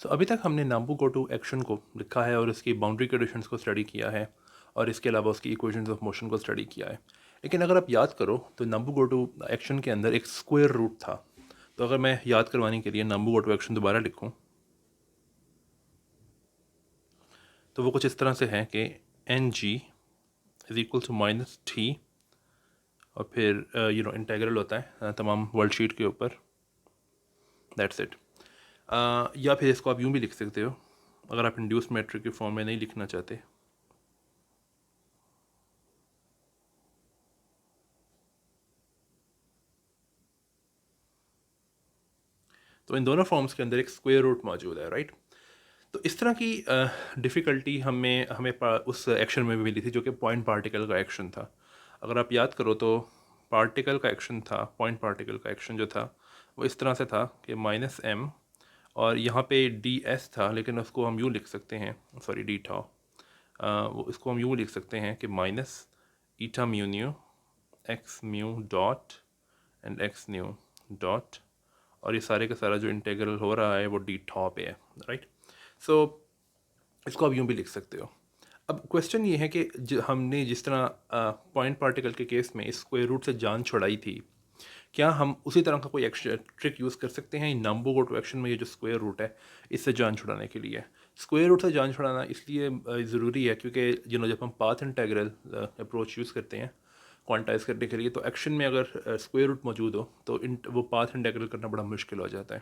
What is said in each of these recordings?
अभी तक हमने नाम्बू-गोटो एक्शन को लिखा है और इसकी बाउंड्री कंडीशंस को स्टडी किया है और इसके अलावा उसकी इक्वेशंस ऑफ मोशन को स्टडी किया है। लेकिन अगर आप याद करो तो नाम्बू-गोटो एक्शन के अंदर एक स्क्वायर रूट था। तो अगर मैं याद करवाने के लिए नाम्बू-गोटो एक्शन दोबारा लिखूं तो वो कुछ इस तरह से है कि N G is equal to minus T और फिर इंटेग्रल होता है तमाम वर्ल्ड शीट के ऊपर। That's it. या फिर इसको आप यूँ भी लिख सकते हो अगर आप इंड्यूस मैट्रिक के फॉर्म में नहीं लिखना चाहते। तो इन दोनों फॉर्म्स के अंदर एक स्क्वायर रूट मौजूद है, राइट। तो इस तरह की डिफ़िकल्टी हमें हमें उस एक्शन में भी मिली थी जो कि पॉइंट पार्टिकल का एक्शन था। अगर आप याद करो तो पार्टिकल का एक्शन था, पॉइंट पार्टिकल का एक्शन जो था वो इस तरह से था कि माइनस एम और यहाँ पे डी एस था, लेकिन उसको हम यूँ लिख सकते हैं, सॉरी डी था, वो इसको हम यूँ लिख सकते हैं कि minus eta mu new x mu dot and x new dot, और ये सारे का सारा जो इंटेग्रल हो रहा है वो डी टॉ पे है, राइट। सो इसको आप यूँ भी लिख सकते हो। अब क्वेश्चन ये है कि हमने जिस तरह पॉइंट पार्टिकल के केस में इस स्क्वायर रूट से जान छुड़ाई थी, क्या हम उसी तरह का कोई एक्शन ट्रिक यूज़ कर सकते हैं नाम्बू-गोटो एक्शन में? ये जो स्क्वायर रूट है इससे जान छुड़ाने के लिए, स्क्वायर रूट से जान छुड़ाना इसलिए ज़रूरी है क्योंकि जब हम पाथ इंटेग्रल अप्रोच यूज़ करते हैं क्वांटाइज करने के लिए, तो एक्शन में अगर स्क्वायर रूट मौजूद हो तो वो पाथ इंटेग्रल करना बड़ा मुश्किल हो जाता है।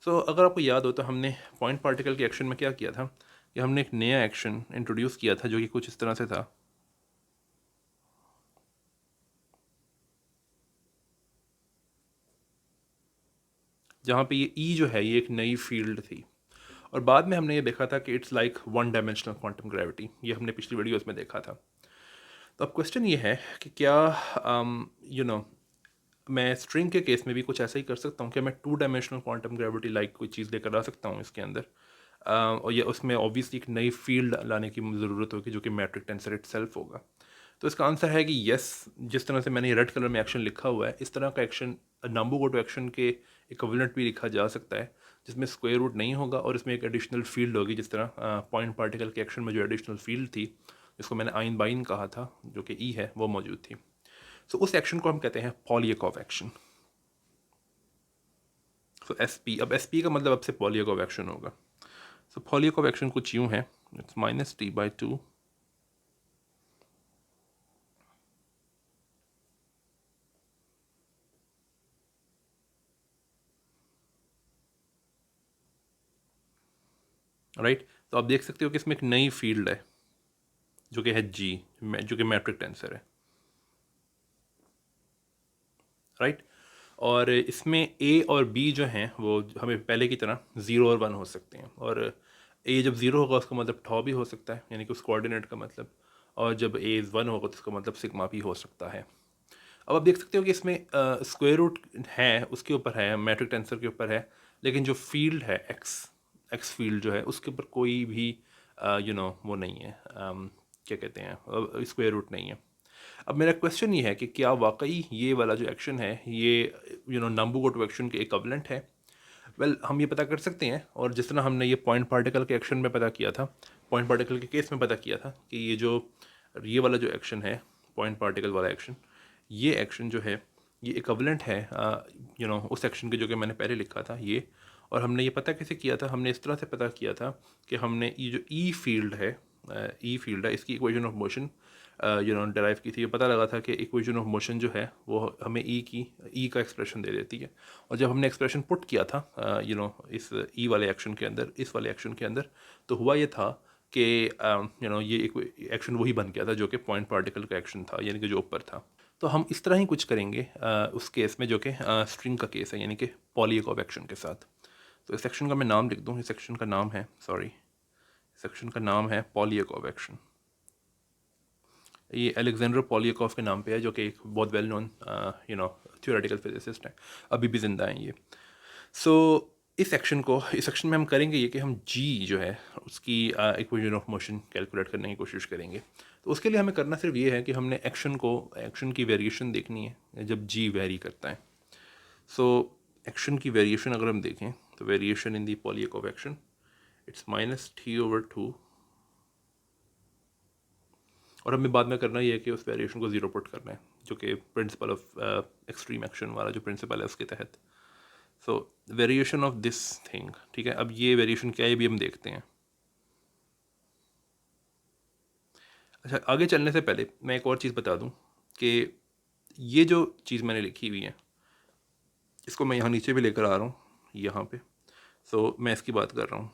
अगर आपको याद हो तो हमने पॉइंट पार्टिकल के एक्शन में क्या किया था कि हमने एक नया एक्शन इंट्रोड्यूस किया था जो कि कुछ इस तरह से था। जहाँ पे ये ई जो है ये एक नई फील्ड थी और बाद में हमने ये देखा था कि it's like one dimensional quantum gravity. ये हमने पिछली वीडियोस में देखा था। तो अब क्वेश्चन ये है कि क्या यू नो मैं स्ट्रिंग के केस में भी कुछ ऐसा ही कर सकता हूँ? क्या मैं two dimensional quantum gravity like कोई चीज़ लेकर आ सकता हूँ इसके अंदर? और ये उसमें ऑब्वियसली एक नई फील्ड लाने की ज़रूरत होगी जो कि मैट्रिक टेंसर इटसेल्फ होगा। तो इसका आंसर है कि यस। जिस तरह से मैंने रेड कलर में एक्शन लिखा हुआ है इस तरह का एक्शन नाम्बू-गोटो एक्शन के इक्विवेलेंट भी लिखा जा सकता है, जिसमें स्क्वायर रूट नहीं होगा और इसमें एक एडिशनल फील्ड होगी, जिस तरह पॉइंट पार्टिकल के एक्शन में जो एडिशनल फील्ड थी जिसको मैंने आइन बाइन कहा था जो कि ई है वो मौजूद थी। उस एक्शन को हम कहते हैं पॉलीएकॉव एक्शन। एस पी, अब एस पी का मतलब अब से पॉलीएकॉव एक्शन होगा। पॉलीएकॉव एक्शन कुछ यूँ है, it's minus T by two right. तो आप देख सकते हो कि इसमें एक नई फील्ड है जो कि है जी, जो कि मैट्रिक टेंसर है, राइट। और इसमें ए और बी जो हैं वो हमें पहले की तरह ज़ीरो और वन हो सकते हैं, और ए जब ज़ीरो होगा उसका मतलब टॉ भी हो सकता है, यानी कि उस कोऑर्डिनेट का मतलब, और जब ए वन होगा तो उसका मतलब सिग्मा भी हो सकता है। अब आप देख सकते हो कि इसमें स्क्वायर रूट है, उसके ऊपर है, मैट्रिक टेंसर के ऊपर है, लेकिन जो फील्ड है एक्स, एक्स फील्ड जो है उसके ऊपर कोई भी वो नहीं है, क्या कहते हैं, स्क्वायर रूट नहीं है। अब मेरा क्वेश्चन ये है कि क्या वाकई ये वाला जो एक्शन है ये नाम्बू-गोटो एक्शन के इक्विवेलेंट है? हम ये पता कर सकते हैं, और जिस तरह हमने ये पॉइंट पार्टिकल के एक्शन में पता किया था, पॉइंट पार्टिकल के केस में पता किया था कि ये वाला जो एक्शन है, पॉइंट पार्टिकल वाला एक्शन, ये एक्शन जो है ये इक्विवेलेंट है उस एक्शन के जो कि मैंने पहले लिखा था ये। और हमने ये पता कैसे किया था? हमने इस तरह से पता किया था कि हमने ये जो ई फील्ड है, इसकी इक्वेशन ऑफ मोशन डेराइव की थी। ये पता लगा था कि इक्वेशन ऑफ मोशन जो है वो हमें ई का एक्सप्रेशन दे देती है, और जब हमने एक्सप्रेशन पुट किया था इस ई वाले एक्शन के अंदर, इस वाले एक्शन के अंदर, तो हुआ ये था कि ये एक्शन वही बन गया था जो कि पॉइंट पार्टिकल का एक्शन था, यानी कि जो ऊपर था। तो हम इस तरह ही कुछ करेंगे उस केस में जो कि स्ट्रिंग का केस है, यानी कि पॉलीएकॉव एक्शन के साथ। तो इस सेक्शन का मैं नाम लिख दूँ, इस सेक्शन का नाम है, सॉरी, सेक्शन का नाम है पॉलीएकॉव एक्शन। ये अलेक्जेंडर पॉलीएकॉव के नाम पे है, जो कि एक बहुत वेल नोन थ्योरेटिकल फिजिसिस्ट हैं, अभी भी ज़िंदा हैं ये। इस सेक्शन में हम करेंगे ये कि हम जी जो है उसकी इक्वेशन ऑफ मोशन कैलकुलेट करने की कोशिश करेंगे। तो उसके लिए हमें करना सिर्फ ये है कि हमने एक्शन की वेरिएशन देखनी है जब जी वेरी करता है। एक्शन की वेरिएशन अगर हम देखें तो variation in the Polyakov action, it's minus t/2, और हमें बाद में करना ये है कि उस वेरिएशन को ज़ीरो पुट करना है, जो कि प्रिंसिपल ऑफ एक्सट्रीम एक्शन वाला जो प्रिंसिपल है उसके तहत। सो वेरिएशन ऑफ दिस थिंग, ठीक है। अब ये वेरिएशन क्या है ये भी हम देखते हैं। अच्छा, आगे चलने से पहले मैं एक और चीज़ बता दूं कि ये जो चीज़ मैंने लिखी हुई है इसको मैं यहाँ नीचे भी लेकर आ रहा हूँ, यहाँ पे। सो मैं इसकी बात कर रहा हूँ,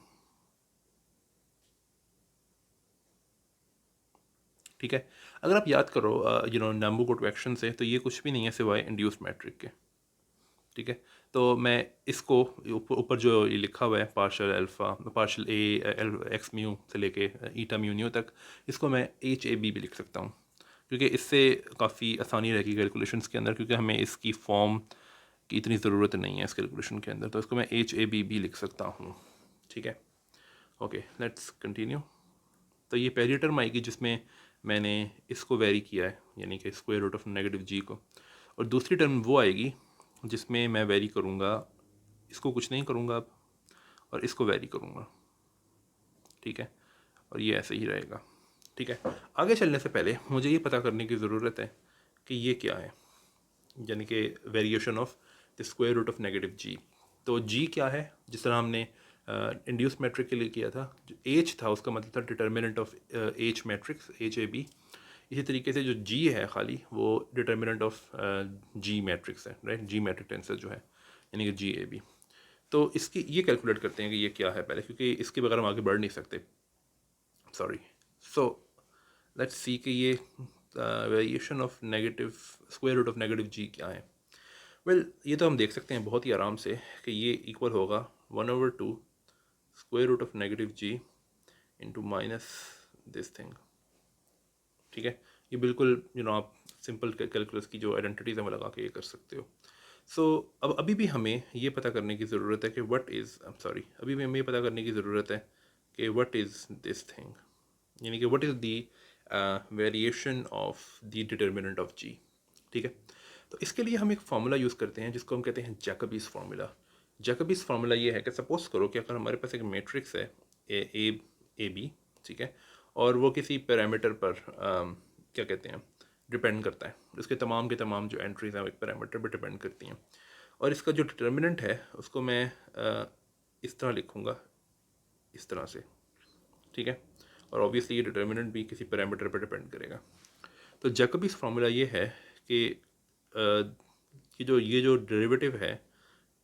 ठीक है। अगर आप याद करो नाम्बू-कोटवैक्शन से, तो ये कुछ भी नहीं है सिवाय इंड्यूस्ड मैट्रिक के, ठीक है। तो मैं इसको ऊपर जो ये लिखा हुआ है पार्शियल अल्फ़ा, पार्शियल ए एक्स म्यू से लेके ईटा म्यू न्यू तक, इसको मैं एच ए बी भी लिख सकता हूँ, क्योंकि इससे काफ़ी आसानी रहेगी कैलकुलेशंस के अंदर, क्योंकि हमें इसकी फॉर्म की इतनी ज़रूरत नहीं है इस कैलकुलेशन के अंदर। तो इसको मैं एच ए बी भी लिख सकता हूँ, ठीक है। Okay, let's continue. तो ये पहली टर्म आएगी जिसमें मैंने इसको वेरी किया है, यानी कि स्क्वायर रूट ऑफ नेगेटिव जी को, और दूसरी टर्म वो आएगी जिसमें मैं वेरी करूँगा, इसको कुछ नहीं करूँगा अब, और इसको वेरी करूँगा, ठीक है। और ये ऐसे ही रहेगा, ठीक है। आगे चलने से पहले मुझे ये पता करने की ज़रूरत है कि ये क्या है, यानी कि variation of the square root of negative G. तो जी क्या है, जिस तरह हमने इंड्यूस मैट्रिक के लिए किया था, जो एच था उसका मतलब था determinant of H matrix, H A B. इसी तरीके से जो जी है खाली, वो डिटर्मिनेंट ऑफ जी मैट्रिक्स है, राइट, जी मैट्रिक टेंसर जो है, यानी कि जी ए बी। तो इसकी ये कैलकुलेट करते हैं कि ये क्या है पहले, क्योंकि इसके बगैर हम आगे बढ़ नहीं सकते, सॉरी। सो लेट्स सी कि ये variation of negative square root of negative G क्या है। वेल, ये तो हम देख सकते हैं बहुत ही आराम से कि ये इक्वल होगा 1/2 square root of negative G into minus this thing, ठीक है। ये बिल्कुल आप सिंपल कैलकुलस की जो आइडेंटिटीज है वो लगा के ये कर सकते हो। सो अब अभी भी हमें ये पता करने की ज़रूरत है कि what is, I am sorry, अभी भी हमें ये पता करने की ज़रूरत है कि व्हाट इज़ दिस थिंग, यानी कि what is the variation of the determinant of G, ठीक है। तो इसके लिए हम एक फार्मूला यूज़ करते हैं जिसको हम कहते हैं जैकबीज फार्मूला। जैकबीज फार्मूला ये है कि सपोज करो कि अगर हमारे पास एक मैट्रिक्स है ए बी, ठीक है, और वो किसी पैरामीटर पर क्या कहते हैं, डिपेंड करता है, उसके तमाम के तमाम जो एंट्रीज हैं वो एक पैरामीटर पर डिपेंड करती हैं, और इसका जो डिटर्मिनेंट है उसको मैं इस तरह लिखूँगा, इस तरह से, ठीक है। और ऑब्वियसली ये डिटर्मिनेंट भी किसी पैरामीटर पर डिपेंड करेगा। तो जैकबीज फार्मूला ये है कि ये जो डेरिवेटिव है,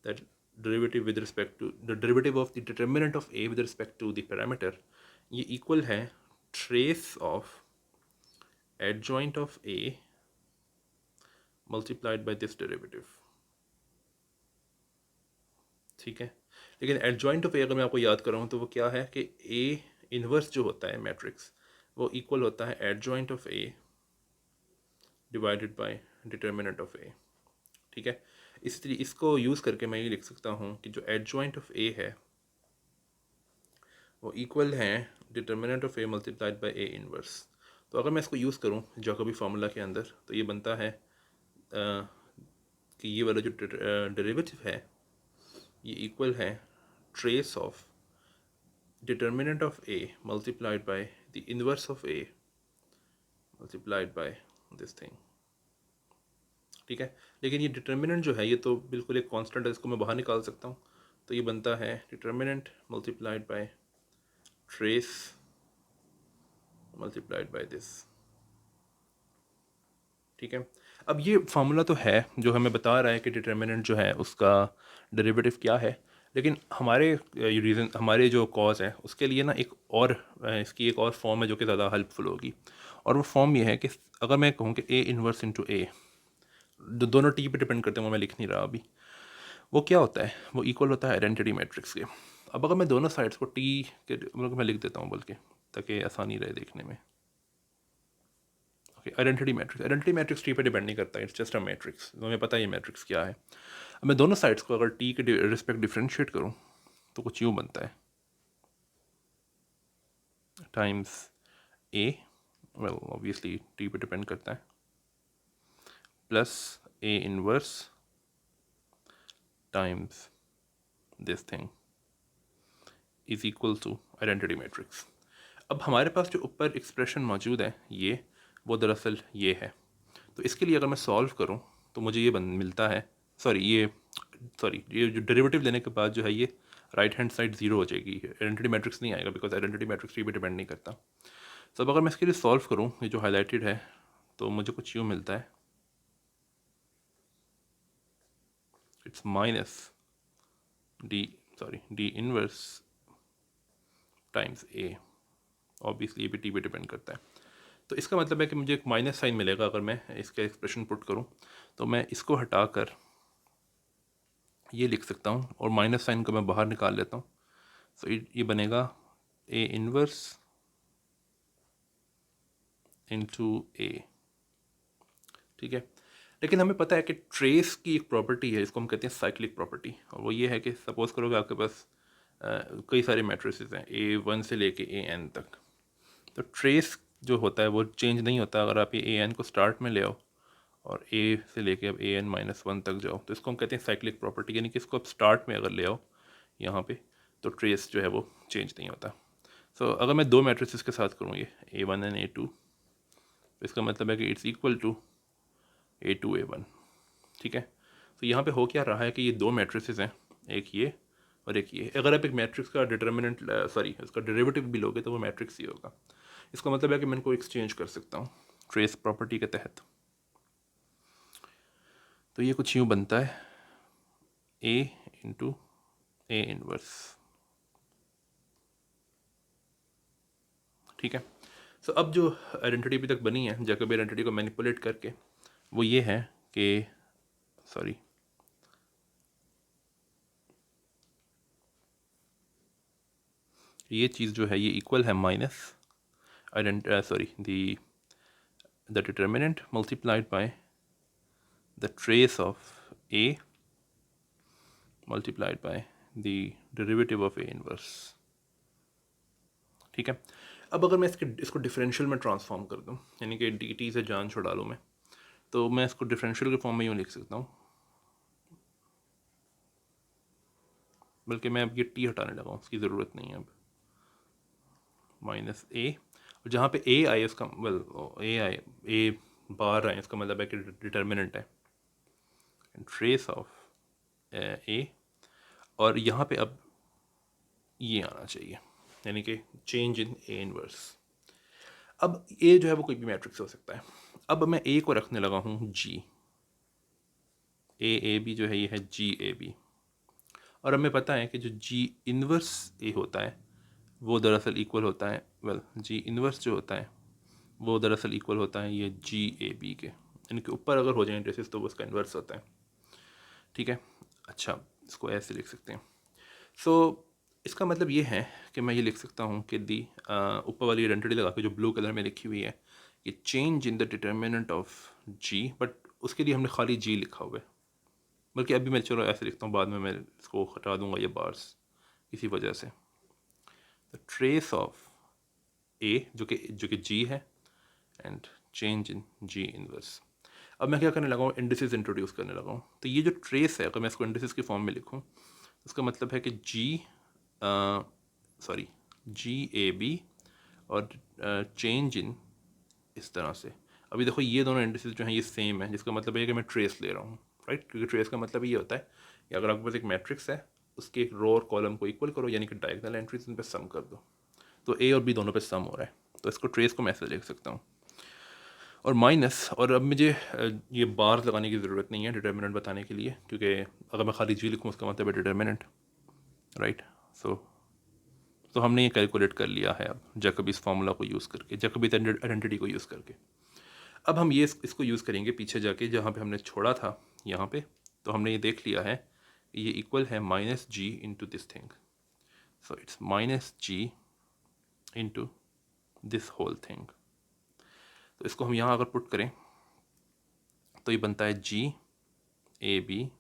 that derivative with respect to the derivative of the determinant of A with respect to the parameter, ये इक्वल है trace of adjoint of A multiplied by this derivative, ठीक है। लेकिन एडजॉइंट ऑफ ए अगर मैं आपको याद कराऊँ तो वो क्या है कि ए इन्वर्स जो होता है मैट्रिक्स, वो इक्वल होता है adjoint of A divided by determinant of A, ठीक है। इसलिए इसको यूज़ करके मैं ये लिख सकता हूँ कि जो एडजॉइंट ऑफ ए है वो इक्वल है determinant of A multiplied bye A inverse. तो अगर मैं इसको यूज़ करूँ जैकोबी फार्मूला के अंदर, तो ये बनता है कि ये वाला जो डेरिवेटिव है ये इक्वल है trace of determinant of A multiplied by the inverse of A multiplied by this thing, ठीक है। लेकिन ये डिटर्मिनेंट जो है ये तो बिल्कुल एक कांस्टेंट है, इसको मैं बाहर निकाल सकता हूँ। तो ये बनता है determinant multiplied by trace multiplied by this, ठीक है। अब ये फार्मूला तो है जो हमें बता रहा है कि डिटर्मिनेंट जो है उसका डेरिवेटिव क्या है, लेकिन हमारे रीज़न, हमारे जो कॉज है उसके लिए ना एक और इसकी एक और फॉर्म है जो कि ज़्यादा हेल्पफुल होगी, और वो फॉर्म ये है कि अगर मैं कहूँ कि ए इन्वर्स इंटू ए, दोनों टी पे डिपेंड करते हैं, वो मैं लिख नहीं रहा अभी, वो क्या होता है, वो इक्वल होता है आइडेंटिटी मैट्रिक्स के। अब अगर मैं दोनों साइड्स को टी के मतलब मैं लिख देता हूँ बल्कि, ताकि आसानी रहे देखने में। ओके, आइडेंटिटी मैट्रिक्स टी पे डिपेंड नहीं करता, इट्स जस्ट अ मैट्रिक्स, तो हमें पता है ये मैट्रिक्स क्या है। अब मैं दोनों साइड्स को अगर टी के रिस्पेक्ट डिफ्रेंशिएट करूँ तो कुछ यूँ बनता है, times A, well obviously T पे डिपेंड करता है, plus A inverse times this thing is equal to identity matrix. अब हमारे पास जो ऊपर एक्सप्रेशन मौजूद है ये, वो दरअसल ये है। तो इसके लिए अगर मैं सॉल्व करूँ तो मुझे ये मिलता है, ये जो डेरिवेटिव लेने के बाद जो है ये राइट हैंड साइड ज़ीरो हो जाएगी, आइडेंटिटी मैट्रिक्स नहीं आएगा, बिकॉज आइडेंटिटी मैट्रिक्स पे डिपेंड नहीं करता। तो अब अगर मैं इसके लिए सॉल्व करूँ, ये जो हाईलाइटेड है, तो मुझे कुछ यूँ मिलता है, it's minus D inverse times A. Obviously ये भी टी पे डिपेंड करता है। तो इसका मतलब है कि मुझे एक माइनस साइन मिलेगा अगर मैं इसका एक्सप्रेशन पुट करूँ। तो मैं इसको हटाकर ये लिख सकता हूँ और माइनस साइन को मैं बाहर निकाल लेता हूँ। तो ये बनेगा ए इनवर्स इनटू ए। ठीक है, लेकिन हमें पता है कि ट्रेस की एक प्रॉपर्टी है, इसको हम कहते हैं साइक्लिक प्रॉपर्टी, और वो ये है कि सपोज़ करो कि आपके पास कई सारे मैट्रिसेस हैं A1 से लेके AN तक। तो ट्रेस जो होता है वो चेंज नहीं होता अगर आप ये AN को स्टार्ट में ले आओ और A से लेके अब AN-1 तक जाओ। तो इसको हम कहते हैं साइक्लिक प्रॉपर्टी, यानी कि इसको आप स्टार्ट में अगर ले आओ यहाँ पे, तो ट्रेस जो है वो चेंज नहीं होता। सो अगर मैं दो मैट्रिसेस के साथ करूँ ये A1 एंड A2, तो इसका मतलब है कि it's equal to A2 A1। ठीक है, तो यहाँ पे हो क्या रहा है कि ये दो मैट्रिसेस हैं, एक ये और एक ये। अगर आप एक मैट्रिक्स का डिटर्मिनेंट इसका डेरिवेटिव भी लोगे तो वो मैट्रिक्स ही होगा। इसका मतलब है कि मैं इनको एक्सचेंज कर सकता हूँ ट्रेस प्रॉपर्टी के तहत। तो ये कुछ यूँ बनता है A इंटू A इनवर्स। ठीक है, सो अब जो आइडेंटिटी अभी तक बनी है जैकबी आइडेंटिटी को मैनिपुलेट करके, वो ये है कि ये चीज़ जो है ये इक्वल है minus the determinant multiplied by the trace of A multiplied by the derivative of A inverse। ठीक है, अब अगर मैं इसको डिफरेंशियल में ट्रांसफॉर्म कर दूँ, यानी कि dt से जान छुड़ा लूँ मैं, तो मैं इसको डिफरेंशियल के फॉर्म में यूँ लिख सकता हूँ, बल्कि मैं अब ये t हटाने लगा हूँ, उसकी ज़रूरत नहीं है अब, माइनस a, और जहाँ पे a आए उसका a बार आए इसका मतलब है कि डिटर्मिनेंट है, ट्रेस ऑफ a, और यहाँ पे अब ये आना चाहिए, यानी कि चेंज इन A इनवर्स। अब A जो है वो कोई भी मैट्रिक्स हो सकता है। अब मैं A को रखने लगा हूँ G, A जो है ये है G और हमें पता है कि जो G इनवर्स A होता है वो दरअसल इक्वल होता है, G इनवर्स जो होता है वो दरअसल इक्वल होता है ये G के, यानी कि ऊपर अगर हो जाए इंट्रेसिस तो वो उसका इन्वर्स होता है। ठीक है, अच्छा इसको ऐसे लिख सकते हैं। सो इसका मतलब ये है कि मैं ये लिख सकता हूँ कि दी ऊपर वाली आइडेंटिटी लगा के जो ब्लू कलर में लिखी हुई है कि change in the determinant of G, but उसके लिए हमने खाली G लिखा हुआ है, बल्कि अभी मैं चलो ऐसे लिखता हूँ, बाद में मैं इसको हटा दूंगा ये बार्स इसी वजह से। द ट्रेस ऑफ A जो कि G है and change in G inverse. अब मैं क्या करने लगा हूँ, इंडिसेस इंट्रोड्यूस करने लगा हूँ। तो ये जो ट्रेस है अगर मैं इसको इंडिसेस के फॉर्म में लिखूँ, उसका मतलब है कि G और चेंज इन इस तरह से। अभी देखो ये दोनों इंडिसेस जो हैं ये सेम है, जिसका मतलब है कि मैं ट्रेस ले रहा हूँ, राइट, क्योंकि ट्रेस का मतलब ये होता है कि अगर आपके पास एक मैट्रिक्स है उसके एक रो और कॉलम को इक्वल करो, यानी कि डायगोनल एंट्रीज इन पर सम कर दो, तो A और B दोनों पे सम हो रहा है, तो इसको ट्रेस को मैं ऐसे लिख सकता हूँ। और माइनस, और अब मुझे ये बार्स लगाने की ज़रूरत नहीं है डिटर्मिनेंट बताने के लिए, क्योंकि अगर मैं खाली G लिखूँ उसका मतलब है डिटर्मिनेंट, राइट। तो हमने ये कैलकुलेट कर लिया है अब जैकबीज फार्मूला को यूज़ करके, जैकबीज आइडेंटिटी को यूज़ करके। अब हम ये इसको यूज़ करेंगे पीछे जाके जहाँ पे हमने छोड़ा था यहाँ पे, तो हमने ये देख लिया है ये इक्वल है minus G into this thing, so it's minus G into this whole thing. तो इसको हम यहाँ अगर पुट करें तो ये बनता है G ए बी।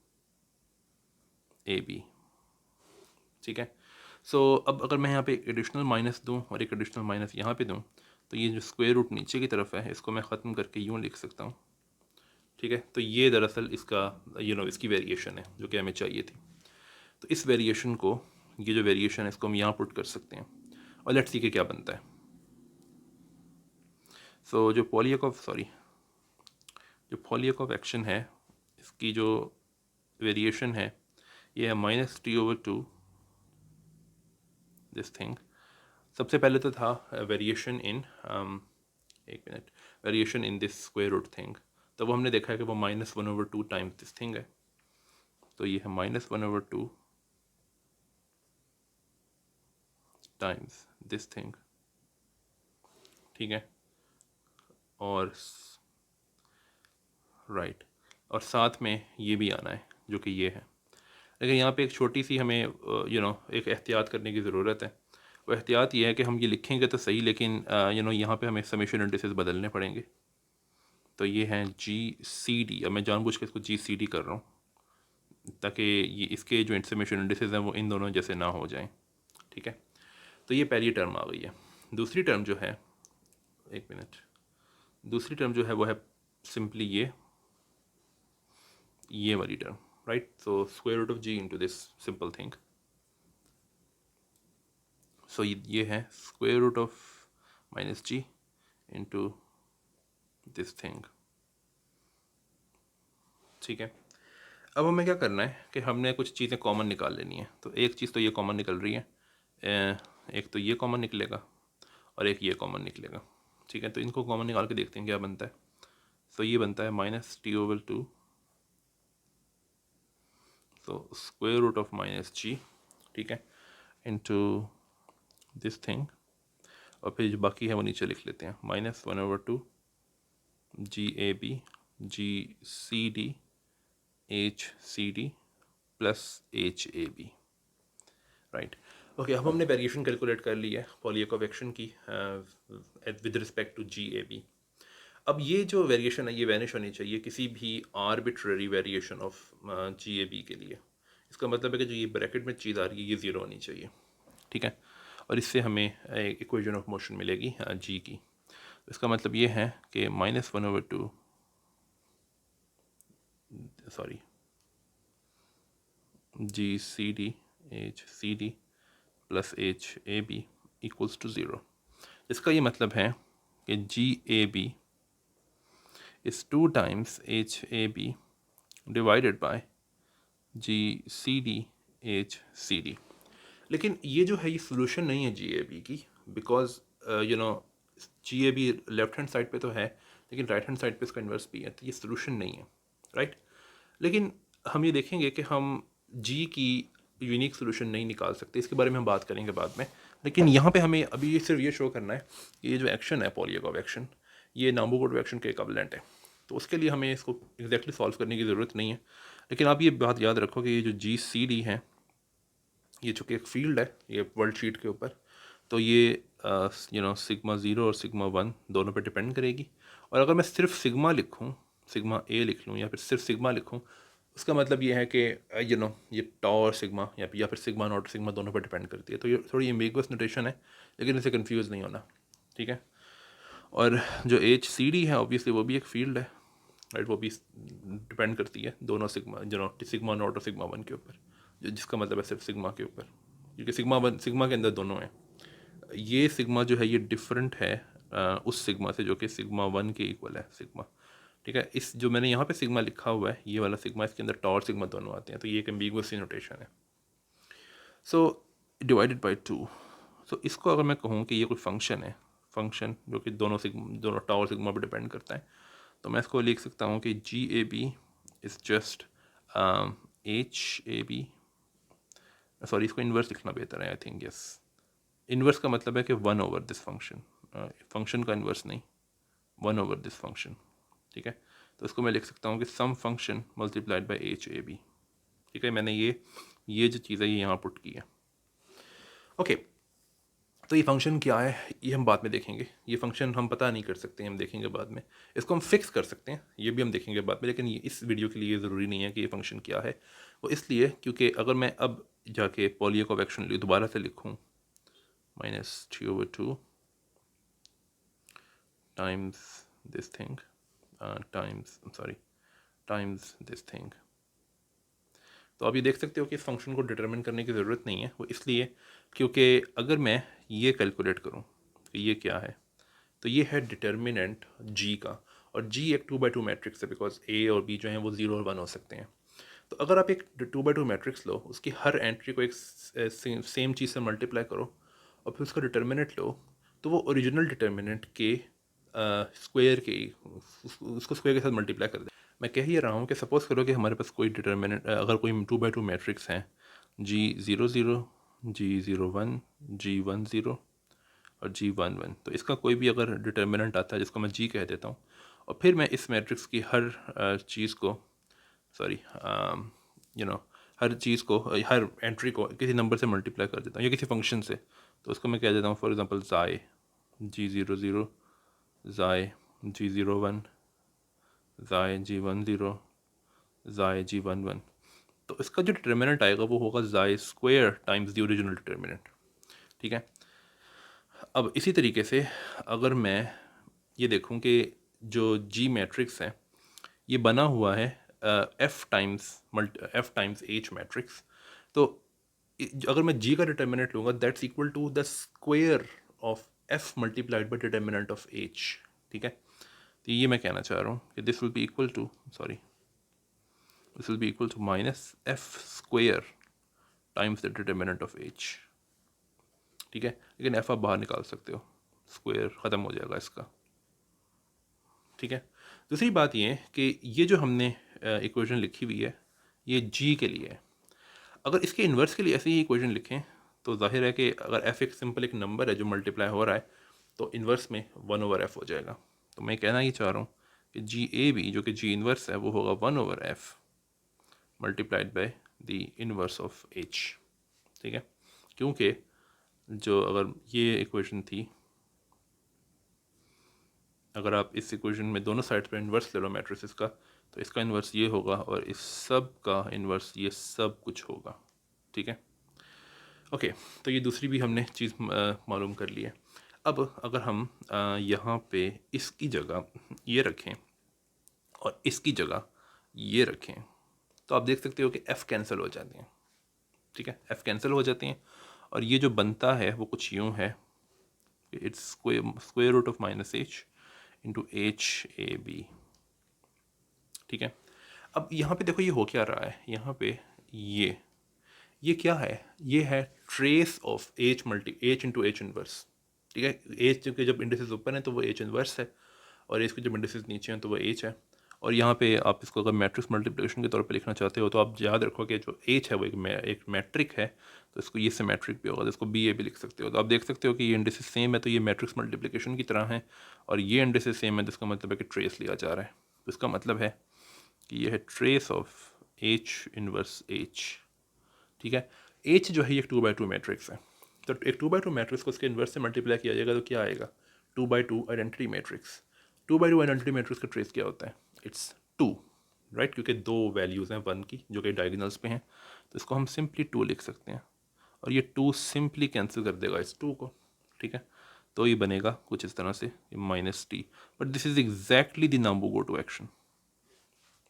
ठीक है, सो अब अगर मैं यहाँ पे एक एडिशनल माइनस दूँ और एक एडिशनल माइनस यहाँ पे दूँ, तो ये जो स्क्वायर रूट नीचे की तरफ है इसको मैं ख़त्म करके यूँ लिख सकता हूँ। ठीक है, तो ये दरअसल इसका इसकी वेरिएशन है जो कि हमें चाहिए थी। तो इस वेरिएशन को ये जो वेरिएशन है इसको हम यहाँ पुट कर सकते हैं और लेट्स सी कि क्या बनता है। सो जो पॉलीएकॉफ एक्शन है इसकी जो वेरिएशन है ये है -t/2 दिस थिंग। सबसे पहले तो था वेरिएशन इन एक minute, variation in this square root thing, तो वो हमने देखा है कि वो -1/2 टाइम्स दिस थिंग है। तो ये है -1/2 टाइम्स दिस थिंग, ठीक है। और राइट और साथ में ये भी आना है जो कि ये है। लेकिन यहाँ पे एक छोटी सी हमें एक एहतियात करने की ज़रूरत है। वो एहतियात ये है कि हम ये लिखेंगे तो सही, लेकिन यहाँ पे हमें समेशन इंडिसेस बदलने पड़ेंगे। तो ये हैं GCD, अब मैं जानबूझ के इसको GCD कर रहा हूँ ताकि ये इसके जो समेशन इंडिसेस हैं वो इन दोनों जैसे ना हो जाएं, ठीक है। तो ये पहली टर्म आ गई है। दूसरी टर्म जो है, एक मिनट, दूसरी टर्म जो है वो है सिंपली ये वाली term, right. So square root of G into this simple thing. So ये है square root of -G into this thing, ठीक है। अब हमें क्या करना है कि हमने कुछ चीज़ें कॉमन निकाल लेनी है। तो एक चीज़ तो ये कॉमन निकल रही है, एक तो ये कॉमन निकलेगा और एक ये कॉमन निकलेगा, ठीक है। तो इनको कॉमन निकाल के देखते हैं क्या बनता है। तो ये बनता है -t/2, तो स्क्वायर रूट ऑफ -G, ठीक है, इंटू दिस थिंग। और फिर जो बाकी है वो नीचे लिख लेते हैं, -1/2 GAB GCD HCD plus HAB, right. Okay, अब हमने वेरिएशन कैलकुलेट कर ली है पॉलीएकॉफ एक्शन की विद रिस्पेक्ट टू GAB। अब ये जो वेरिएशन है ये वैनिश होनी चाहिए किसी भी आर्बिट्ररी वेरिएशन ऑफ GAB के लिए। इसका मतलब है कि जो ये ब्रैकेट में चीज़ आ रही है ये ज़ीरो होनी चाहिए, ठीक है। और इससे हमें एक इक्वेशन ऑफ मोशन मिलेगी G की। इसका मतलब ये है कि -1/2 GCD HCD plus HAB equals to zero. इसका ये मतलब है कि GAB is 2 times HAB divided by GCD HCD। लेकिन ये जो है ये सोल्यूशन नहीं है GAB की, because GAB left hand side पे तो है लेकिन राइट हैंड साइड पे इसका इन्वर्स भी है, तो ये सोल्यूशन नहीं है, राइट। लेकिन हम ये देखेंगे कि हम G की यूनिक सोल्यूशन नहीं निकाल सकते, इसके बारे में हम बात करेंगे बाद में। लेकिन यहाँ पे हमें अभी ये सिर्फ ये शो करना है कि ये जो एक्शन है पॉलीएकॉफ एक्शन ये नाम्बुगोड एक्शन के इक्विवेलेंट है। तो उसके लिए हमें इसको एग्जैक्टली सॉल्व करने की ज़रूरत नहीं है। लेकिन आप ये बात याद रखो कि ये जो GCD है ये चूँकि एक फील्ड है ये वर्ल्ड शीट के ऊपर, तो ये सिग्मा ज़ीरो और सिग्मा वन दोनों पे डिपेंड करेगी। और अगर मैं सिर्फ सिग्मा लिखूँ, सिग्मा ए लिख लूँ या फिर सिर्फ सिग्मा लिखूँ, उसका मतलब ये है कि ये टॉ और सिग्मा या फिर सिग्मा नॉट और सिग्मा दोनों पे डिपेंड करती है। तो ये थोड़ी एम्बिगुअस नोटेशन है, लेकिन इसे कंफ्यूज नहीं होना, ठीक है। और जो HCD है ऑब्वियसली वो भी एक फील्ड है, राइट, वो भी डिपेंड करती है दोनों सिग्मा नॉट और सिग्मा वन के ऊपर, जिसका मतलब है सिर्फ सिग्मा के ऊपर, क्योंकि सिग्मा के अंदर दोनों हैं। ये सिग्मा जो है ये डिफरेंट है उस सिग्मा से जो कि सिग्मा वन के इक्वल है सिग्मा, ठीक है। इस जो मैंने यहाँ पे सिग्मा लिखा हुआ है ये वाला सिग्मा, इसके अंदर टॉ और सिग्मा दोनों आते हैं, तो ये एक एम्बिगुअस नोटेशन है। सो डिवाइडेड बाई 2, सो इसको अगर मैं कहूँ कि ये कोई फंक्शन है, फंक्शन जो कि दोनों टॉ और सिग्मा पर डिपेंड करता है, तो मैं इसको लिख सकता हूँ कि GAB is just HAB, sorry इसको इन्वर्स लिखना बेहतर है आई थिंक, यस। इन्वर्स का मतलब है कि 1/, दिस फंक्शन, फंक्शन का इन्वर्स नहीं, 1/, दिस फंक्शन, ठीक है। तो इसको मैं लिख सकता हूँ कि सम फंक्शन मल्टीप्लाइड बाई HAB, ठीक है। मैंने ये जो चीज़ है ये यहाँ पुट की है, ओके। तो ये फंक्शन क्या है ये हम बाद में देखेंगे, ये फंक्शन हम पता नहीं कर सकते हैं, हम देखेंगे बाद में। इसको हम फिक्स कर सकते हैं, ये भी हम देखेंगे बाद में, लेकिन ये इस वीडियो के लिए ज़रूरी नहीं है कि ये फंक्शन क्या है। वो इसलिए क्योंकि अगर मैं अब जाके पॉलीएकॉफ एक्शन दोबारा से लिखूँ -t/2 times this thing times this thing, तो आप ये देख सकते हो कि इस फंक्शन को डिटरमिन करने की ज़रूरत नहीं है, वो इसलिए क्योंकि अगर मैं ये कैलकुलेट करूँ कि ये क्या है, तो ये है डिटर्मिनेंट जी का, और जी एक 2 by 2 मैट्रिक्स है, बिकॉज ए और बी जो हैं वो 0 और 1 हो सकते हैं। तो अगर आप एक 2 by 2 मैट्रिक्स लो, उसकी हर एंट्री को एक सेम चीज़ से मल्टीप्लाई करो और फिर उसका डिटर्मिनेंट लो, तो वो ओरिजिनल डिटर्मिनेंट के स्क्वायर के उसको स्क्वायर के साथ मल्टीप्लाई कर दे। मैं कह ही रहा हूँ कि सपोज़ करो कि हमारे पास कोई डिटर्मिनेंट, अगर कोई 2 by 2 मैट्रिक्स हैं, G00, G01, G10 और G11, तो इसका कोई भी अगर डिटर्मिनेंट आता है जिसको मैं G कह देता हूँ, और फिर मैं इस मैट्रिक्स की हर चीज़ को, सॉरी यू नो हर चीज़ को, हर एंट्री को किसी नंबर से मल्टीप्लाई कर देता हूँ या किसी फंक्शन से, तो उसको मैं कह देता हूँ for example ज़ाई G00, ज़ाई G01, ज़ाई G10, ज़ाई G11। तो इसका जो डिटर्मिनेंट आएगा वो होगा xi square times the original determinant. ठीक है। अब इसी तरीके से अगर मैं ये देखूं कि जो जी मैट्रिक्स है ये बना हुआ है एफ टाइम्स एच मैट्रिक्स, तो अगर मैं जी का डिटर्मिनेंट लूँगा that's equal to the square of F multiplied by determinant of H. ठीक है, तो ये मैं कहना चाह रहा हूँ कि this will be equal to, sorry, this will be equal to minus F square times the determinant of H. ठीक है, लेकिन एफ आप बाहर निकाल सकते हो, स्क्वायर ख़त्म हो जाएगा इसका। ठीक है, दूसरी बात ये कि ये जो हमने इक्वेशन लिखी हुई है ये जी के लिए है। अगर इसके इन्वर्स के लिए ऐसे ही इक्वेशन लिखें तो जाहिर है कि अगर एफ एक सिंपल एक नंबर है जो मल्टीप्लाई हो रहा है तो इन्वर्स में 1/f हो जाएगा। तो मैं कहना ही चाह रहा हूँ कि जी ए बी जो कि जी इन्वर्स है वो होगा 1/f multiplied by the inverse of H. ठीक है, क्योंकि जो अगर ये इक्वेशन थी, अगर आप इस इक्वेशन में दोनों साइड्स पर इन्वर्स ले लो मैट्रिसेस का, तो इसका इन्वर्स ये होगा और इस सब का इन्वर्स ये सब कुछ होगा। ठीक है, ओके, तो ये दूसरी भी हमने चीज़ मालूम कर ली है। अब अगर हम यहाँ पे इसकी जगह ये रखें और इसकी जगह ये रखें, तो आप देख सकते हो कि f कैंसिल हो जाती हैं। ठीक है, f कैंसिल हो जाती हैं और ये जो बनता है वो कुछ यूँ है, it's square root of minus H into H A B. ठीक है, अब यहाँ पे देखो ये हो क्या रहा है, यहाँ पे ये क्या है, ये है trace of H into H inverse. ठीक है, एच के जब इंडिसेस ऊपर हैं तो वो एच इनवर्स है, और एच के जब इंडिसेस नीचे हैं तो वो एच है। और यहाँ पे आप इसको अगर मैट्रिक्स मल्टीप्लिकेशन के तौर पे लिखना चाहते हो तो आप याद रखो कि जो एच है वो एक मैट्रिक है, तो इसको ये से मैट्रिक भी होगा, तो इसको बी ए भी लिख सकते हो। तो आप देख सकते हो कि ये इंडिसेस सेम है तो ये मैट्रिक्स मल्टीप्लिकेशन की तरह है, और ये इंडिसेस सेम है जिसका मतलब है कि ट्रेस लिया जा रहा है। तो इसका मतलब है कि ये है trace of H inverse H. ठीक है, एच जो है ये एक 2 by 2 मैट्रिक्स है, तो एक 2 by 2 मैट्रिक्स को उसके इन्वर्स से मल्टीप्लाई किया जाएगा तो क्या आएगा, 2 by 2 identity matrix. 2 by 2 identity matrix का ट्रेस क्या होता है, इट्स 2, राइट, क्योंकि दो वैल्यूज़ हैं 1 की जो कि डायगोनल्स पे हैं, तो इसको हम सिंपली 2 लिख सकते हैं, और ये 2 सिंपली कैंसिल कर देगा इस 2 को। ठीक है, तो ये बनेगा कुछ इस तरह से minus T, but this is exactly the Nambu Goto action.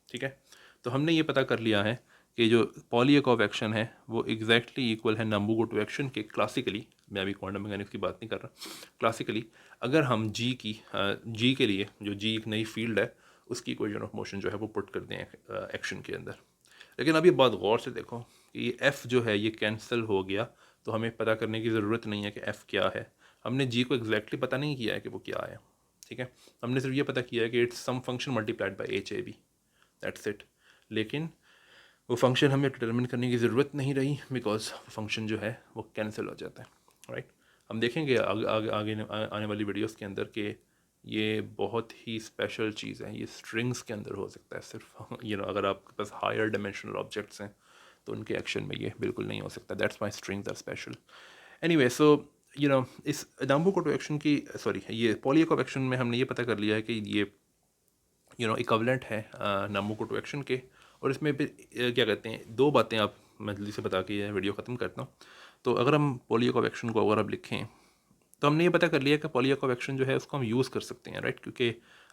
ठीक है, तो हमने ये पता कर लिया है कि जो पॉलीएकॉव एक्शन है वो एग्जैक्टली इक्वल है नाम्बुगोटो एक्शन के। क्लासिकली, मैं अभी क्वांटम मैकेनिक्स की बात नहीं कर रहा, क्लासिकली अगर हम जी के लिए जो जी एक नई फील्ड है उसकी इक्वेशन ऑफ मोशन जो है वो पुट कर दें एक्शन के अंदर। लेकिन अब ये बात गौर से देखो कि ये एफ़ जो है ये कैंसिल हो गया, तो हमें पता करने की ज़रूरत नहीं है कि एफ़ क्या है। हमने जी को एग्जैक्टली पता नहीं किया है कि वो क्या है। ठीक है, हमने सिर्फ ये पता किया है कि it's some function multiplied by H A B, that's it. लेकिन वो फंक्शन हमें डिटरमिन करने की ज़रूरत नहीं रही, बिकॉज फंक्शन जो है वो कैंसिल हो जाता है। राइट, हम देखेंगे आगे आने वाली वीडियोस के अंदर कि ये बहुत ही स्पेशल चीज़ है, ये स्ट्रिंग्स के अंदर हो सकता है सिर्फ अगर आपके पास हायर डायमेंशनल ऑब्जेक्ट्स हैं तो उनके एक्शन में ये बिल्कुल नहीं हो सकता। That's why strings are special. Anyway, so इस नाम्बुगोटो एक्शन की, सॉरी, ये पॉलीएकॉव एक्शन में हमने ये पता कर लिया है कि ये इक्विवेलेंट है नाम्बुगोटो एक्शन के। और इसमें फिर क्या कहते हैं, दो बातें आप मैं जल्दी से बता के ये वीडियो ख़त्म करता हूँ। तो अगर हम पॉलीएकॉव एक्शन को अगर आप लिखें तो हमने ये पता कर लिया कि पॉलीएकॉव एक्शन जो है उसको हम यूज़ कर सकते हैं, राइट, क्योंकि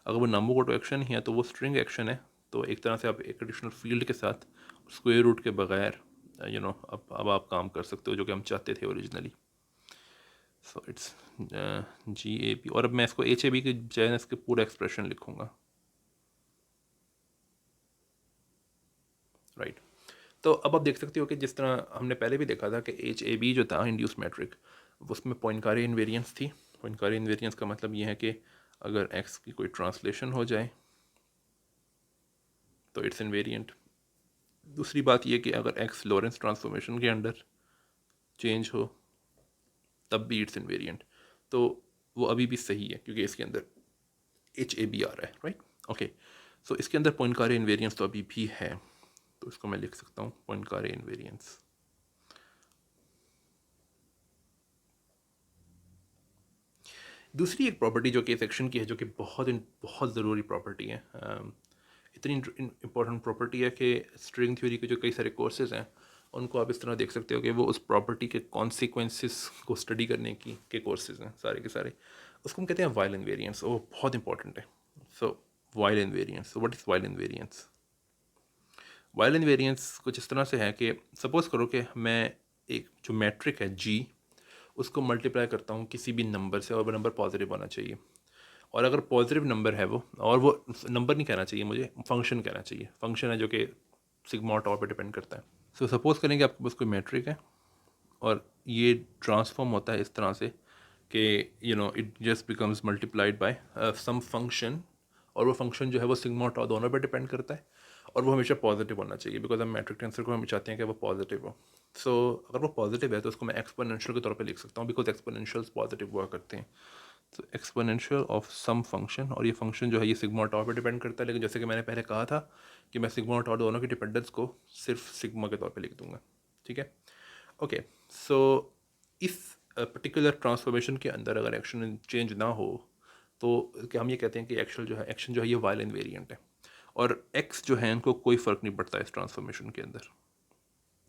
अगर वो नाम्बुगोटो एक्शन ही है तो वो स्ट्रिंग एक्शन है, तो एक तरह से आप एक एडिशनल फील्ड के साथ स्क्वायर रूट के बगैर अब आप काम कर सकते हो, जो कि हम चाहते थे ओरिजिनली। सो इट्स GAB, और अब मैं इसको HAB के बजाय इसके पूरा एक्सप्रेशन लिखूँगा, राइट। तो अब आप देख सकते हो कि जिस तरह हमने पहले भी देखा था कि HAB जो था इंड्यूस मैट्रिक, उसमें पॉइंटकारी इन्वेरियंस थी। पॉइंटकारी इन्वेरियंस का मतलब ये है कि अगर x की कोई ट्रांसलेशन हो जाए तो इट्स इन्वेरियंट। दूसरी बात ये कि अगर x लॉरेंस ट्रांसफॉर्मेशन के अंडर चेंज हो तब भी इट्स इन्वेरियंट। तो वो अभी भी सही है क्योंकि इसके अंदर HAB आ रहा है, राइट। ओके, सो इसके अंदर पॉइंटकारी इन्वेरियंस तो अभी भी है, तो इसको मैं लिख सकता हूँ पॉइंटकारी इन्वेरियंस। दूसरी एक प्रॉपर्टी जो कि इस सेक्शन की है, जो कि बहुत ज़रूरी प्रॉपर्टी है, इतनी इंपॉर्टेंट प्रॉपर्टी है कि स्ट्रिंग थ्योरी के जो कई सारे कोर्सेज हैं उनको आप इस तरह देख सकते हो कि वो उस प्रॉपर्टी के कॉन्सिक्वेंसेस को स्टडी करने की के कोर्सेज हैं सारे के सारे। उसको हम कहते हैं वाइल इन्वेरियंस, वो बहुत इंपॉर्टेंट है। So Weyl invariance, what is Weyl invariance? Weyl invariance कुछ इस तरह से है कि सपोज़ करो कि मैं एक जो मैट्रिक है G, उसको मल्टीप्लाई करता हूँ किसी भी नंबर से, और वो नंबर पॉजिटिव होना चाहिए। और अगर पॉजिटिव नंबर है वो, और वो नंबर नहीं कहना चाहिए मुझे, फंक्शन कहना चाहिए, फंक्शन है जो कि सिग्मा और टॉ पे डिपेंड करता है। सो सपोज़ करेंगे आपके पास कोई मैट्रिक है और ये ट्रांसफॉर्म होता है इस तरह से कि it just becomes multiplied by some function, और वो फंक्शन जो है वो सिग्मा और टॉ दोनों पे डिपेंड करता है, और वो हमेशा पॉजिटिव होना चाहिए बिकॉज हम मैट्रिक टेंसर को हम चाहते हैं कि वो पॉजिटिव हो। सो अगर वो पॉजिटिव है तो उसको मैं एक्सपोनेंशियल के तौर पे लिख सकता हूँ, बिकॉज एक्सपोनेंशियल्स पॉजिटिव हुआ करते हैं। तो एक्सपोनेंशियल ऑफ सम फंक्शन, और ये फंक्शन जो है ये सिग्मा और टॉ पे डिपेंड करता है, लेकिन जैसे कि मैंने पहले कहा था कि मैं सिग्मा और टॉ दोनों की डिपेंडेंस को सिर्फ सिग्मा के तौर पे लिख दूंगा, ठीक है। ओके, सो इस पर्टिकुलर ट्रांसफॉर्मेशन के अंदर अगर एक्शन चेंज ना हो तो क्या हम ये कहते हैं कि एक्शन जो है ये वाइल इन्वेरिएंट है, और एक्स जो है इनको कोई फ़र्क नहीं पड़ता इस ट्रांसफॉर्मेशन के अंदर।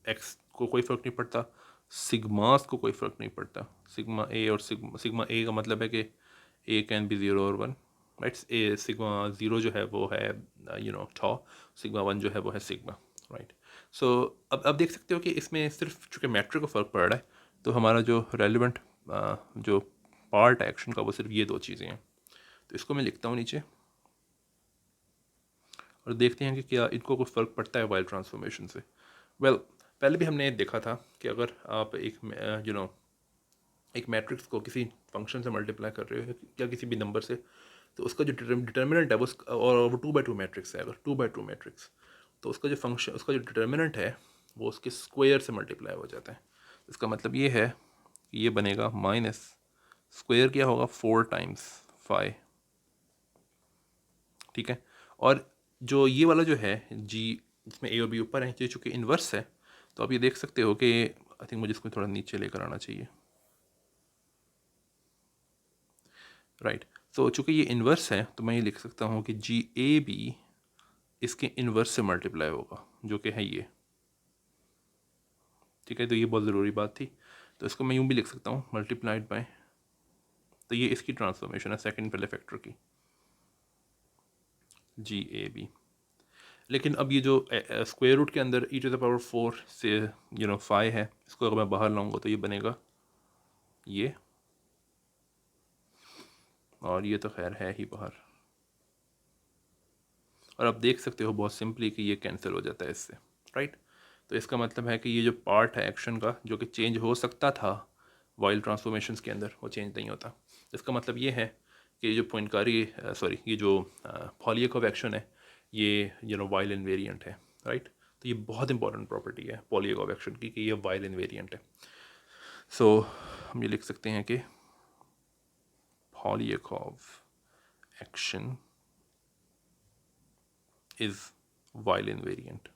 एक्स को कोई फ़र्क नहीं पड़ता, सिग्मास को कोई फ़र्क नहीं पड़ता। सिग्मा ए और सिग्मा ए का मतलब है कि ए कैन बी ज़ीरो और वन, राइट। ए सिग्मा ज़ीरो जो है वो है टॉ, सिग्मा वन जो है वो है सिग्मा, राइट। सो अब देख सकते हो कि इसमें सिर्फ चूँकि मैट्रिक को फ़र्क पड़ रहा है, तो हमारा जो रेलिवेंट जो पार्ट है एक्शन का वो सिर्फ ये दो चीज़ें हैं। तो इसको मैं लिखता हूँ नीचे और देखते हैं कि क्या इनको कुछ फ़र्क पड़ता है वाइल ट्रांसफॉर्मेशन से। वेल पहले भी हमने देखा था कि अगर आप एक मैट्रिक्स को किसी फंक्शन से मल्टीप्लाई कर रहे हो या किसी भी नंबर से, तो उसका जो डिटर्मिनेंट है वो और वो 2/2 मैट्रिक्स है, अगर 2/2 मैट्रिक्स, तो उसका जो फंक्शन, उसका जो डिटर्मिनेंट है वो उसके स्क्वायर से मल्टीप्लाई हो जाता है। इसका मतलब ये है कि ये बनेगा माइनस स्क्वायर, क्या होगा 4 टाइम्स 5, ठीक है। और जो ये वाला जो है जी, इसमें ए और बी ऊपर है, ये चूँकि इन्वर्स है, तो आप ये देख सकते हो कि आई थिंक मुझे इसको थोड़ा नीचे लेकर आना चाहिए, राइट। तो चूँकि ये इन्वर्स है तो मैं ये लिख सकता हूँ कि GAB इसके इन्वर्स से मल्टीप्लाई होगा, जो कि है ये, ठीक है। तो ये बहुत ज़रूरी बात थी, तो इसको मैं यूँ भी लिख सकता हूँ मल्टीप्लाइड बाय, तो ये इसकी ट्रांसफॉर्मेशन है सेकंड पहले फैक्टर की, GAB। लेकिन अब ये जो स्क्वायर रूट के अंदर e⁴ से 5 है, इसको अगर मैं बाहर लाऊंगा तो ये बनेगा ये, और ये तो खैर है ही बाहर, और आप देख सकते हो बहुत सिंपली कि ये कैंसिल हो जाता है इससे, राइट। तो इसका मतलब है कि ये जो पार्ट है एक्शन का जो कि चेंज हो सकता था वाइल ट्रांसफॉर्मेशंस के अंदर, वो चेंज नहीं होता। इसका मतलब ये है कि जो पॉइंटकारी सॉरी ये जो पॉलीएकोव एक्शन है ये वाइल इन्वेरिएंट है, राइट। तो ये बहुत इंपॉर्टेंट प्रॉपर्टी है पॉलीएकोव एक्शन की कि ये वाइल इन्वेरिएंट है। सो हम ये लिख सकते हैं कि पॉलीएकोव action is while invariant.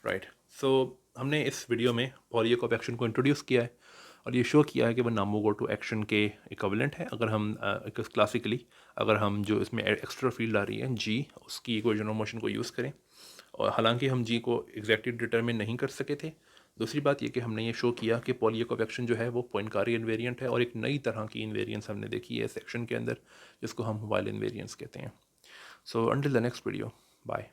Right. सो हमने इस वीडियो में पॉलीएकोव एक्शन को इंट्रोड्यूस किया है और ये शो किया है कि वह नामोगोटो एक्शन के इक्विवेलेंट है। अगर हम क्लासिकली अगर हम जो इसमें एक्स्ट्रा फील्ड आ रही है जी, उसकी इक्वेशन ऑफ मोशन को यूज़ करें, और हालांकि हम जी को एग्जैक्टली डिटरमिन नहीं कर सके थे, दूसरी बात ये कि हमने ये शो किया कि पॉलीएकोव एक्शन जो है वो पोइनकारी इन्वेरिएंट है, और एक नई तरह की इन्वेरिएंस हमने देखी है सेक्शन के अंदर जिसको हम वाइल इन्वेरिएंस कहते हैं. So until the next video, bye.